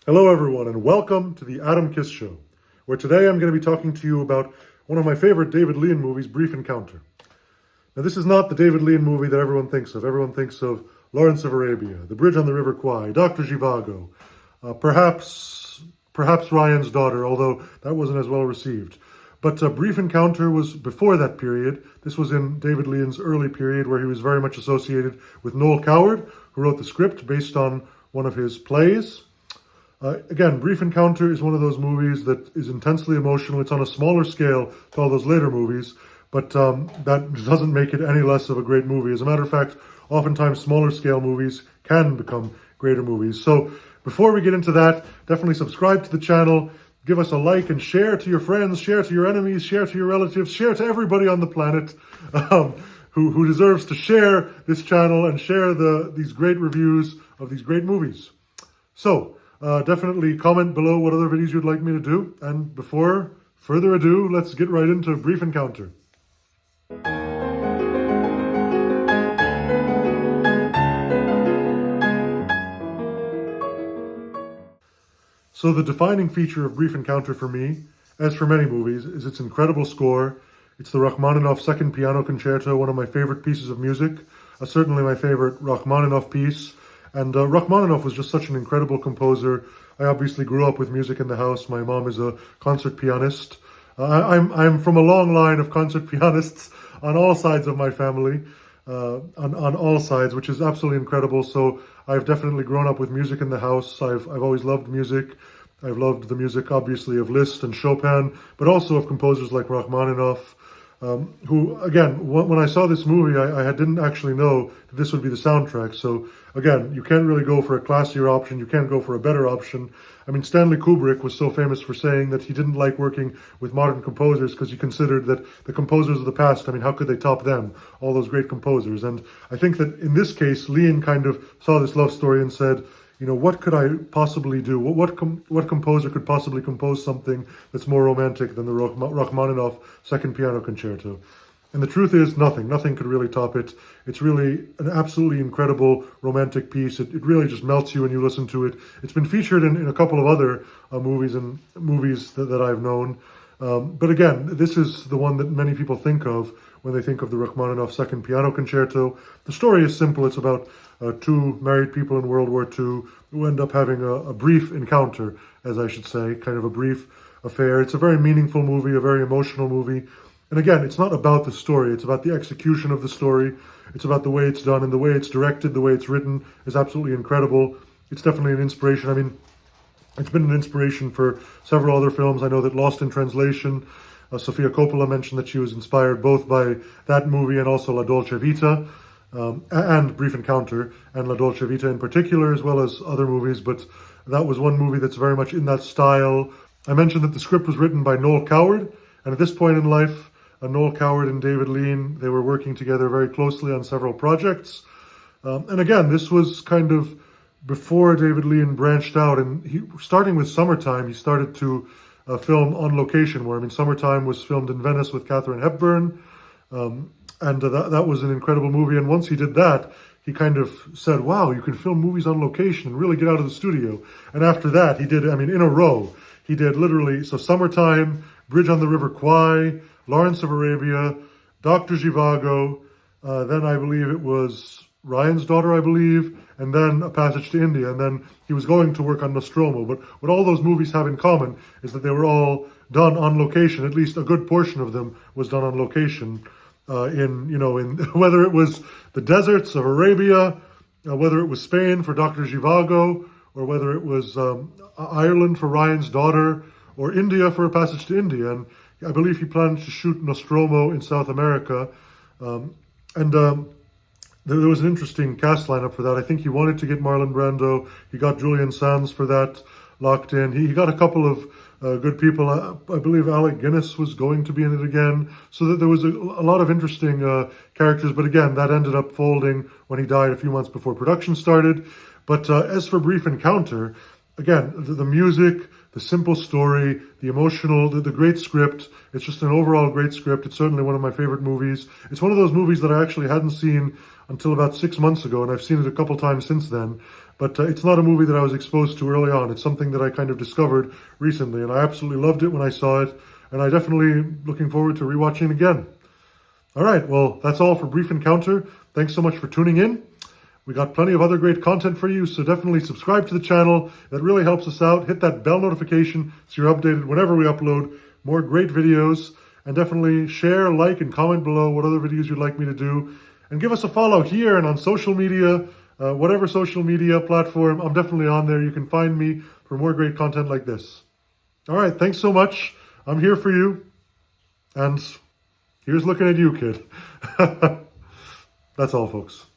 Hello everyone and welcome to the Adam Kiss Show, where today I'm going to be talking to you about one of my favorite David Lean movies, Brief Encounter. Now this is not the David Lean movie that everyone thinks of. Everyone thinks of Lawrence of Arabia, The Bridge on the River Kwai, Dr. Zhivago, perhaps Ryan's Daughter, although that wasn't as well received. But Brief Encounter was before that period. This was in David Lean's early period where he was very much associated with Noel Coward, who wrote the script based on one of his plays. Again, Brief Encounter is one of those movies that is intensely emotional. It's on a smaller scale to all those later movies, but that doesn't make it any less of a great movie. As a matter of fact, oftentimes smaller scale movies can become greater movies. So before we get into that, definitely subscribe to the channel, give us a like and share to your friends, share to your enemies, share to your relatives, share to everybody on the planet who deserves to share this channel and share these great reviews of these great movies. So, definitely comment below what other videos you'd like me to do. And before further ado, let's get right into Brief Encounter. So the defining feature of Brief Encounter for me, as for many movies, is its incredible score. It's the Rachmaninoff Second Piano Concerto, one of my favorite pieces of music, certainly my favorite Rachmaninoff piece. And Rachmaninoff was just such an incredible composer. I obviously grew up with music in the house. My mom is a concert pianist. I'm from a long line of concert pianists on all sides of my family, on all sides, which is absolutely incredible. So I've definitely grown up with music in the house. I've always loved music. I've loved the music, obviously, of Liszt and Chopin, but also of composers like Rachmaninoff. Who, again, when I saw this movie, I didn't actually know that this would be the soundtrack. So, again, you can't really go for a classier option. You can't go for a better option. I mean, Stanley Kubrick was so famous for saying that he didn't like working with modern composers because he considered that the composers of the past, I mean, how could they top them? All those great composers. And I think that in this case, Lean kind of saw this love story and said, you know, what could I possibly do? What composer could possibly compose something that's more romantic than the Rachmaninoff Second Piano Concerto? And the truth is, nothing could really top it. It's really an absolutely incredible romantic piece. It really just melts you when you listen to it. It's been featured in a couple of other movies that I've known. But again, this is the one that many people think of when they think of the Rachmaninoff Second Piano Concerto. The story is simple. It's about two married people in World War II who end up having a brief encounter, as I should say, kind of a brief affair. It's a very meaningful movie, a very emotional movie. And again, it's not about the story. It's about the execution of the story. It's about the way it's done and the way it's directed, the way it's written is absolutely incredible. It's definitely an inspiration. I mean, it's been an inspiration for several other films. I know that Lost in Translation, Sofia Coppola mentioned that she was inspired both by that movie and also La Dolce Vita, and Brief Encounter, and La Dolce Vita in particular, as well as other movies. But that was one movie that's very much in that style. I mentioned that the script was written by Noel Coward, and at this point in life, Noel Coward and David Lean, they were working together very closely on several projects. And again, this was kind of before David Lean branched out, and starting with Summertime, he started to film on location, where, I mean, Summertime was filmed in Venice with Katharine Hepburn, and that was an incredible movie. And once he did that, he kind of said, wow, you can film movies on location and really get out of the studio. And after that, he did, I mean, in a row, he did literally, so Summertime, Bridge on the River Kwai, Lawrence of Arabia, Dr. Zhivago, then I believe it was Ryan's Daughter, I believe, and then A Passage to India, and then he was going to work on Nostromo. But what all those movies have in common is that they were all done on location. At least a good portion of them was done on location, in whether it was the deserts of Arabia, whether it was Spain for Dr. Zhivago, or whether it was Ireland for Ryan's Daughter, or India for A Passage to India. And I believe he planned to shoot Nostromo in South America. There was an interesting cast lineup for that. I think he wanted to get Marlon Brando. He got Julian Sands for that locked in. He got a couple of good people. I believe Alec Guinness was going to be in it again. So that there was a lot of interesting characters. But again, that ended up folding when he died a few months before production started. But as for Brief Encounter, again, the music, the simple story, the emotional, the great script. It's just an overall great script. It's certainly one of my favorite movies. It's one of those movies that I actually hadn't seen until about 6 months ago, and I've seen it a couple times since then. but it's not a movie that I was exposed to early on. It's something that I kind of discovered recently, and I absolutely loved it when I saw it, and I definitely looking forward to rewatching it again. All right, well, that's all for Brief Encounter. Thanks so much for tuning in. We got plenty of other great content for you, so definitely subscribe to the channel. That really helps us out. Hit that bell notification so you're updated whenever we upload more great videos. And definitely share, like, and comment below what other videos you'd like me to do. And give us a follow here and on social media, whatever social media platform. I'm definitely on there. You can find me for more great content like this. All right, thanks so much. I'm here for you. And here's looking at you, kid. That's all, folks.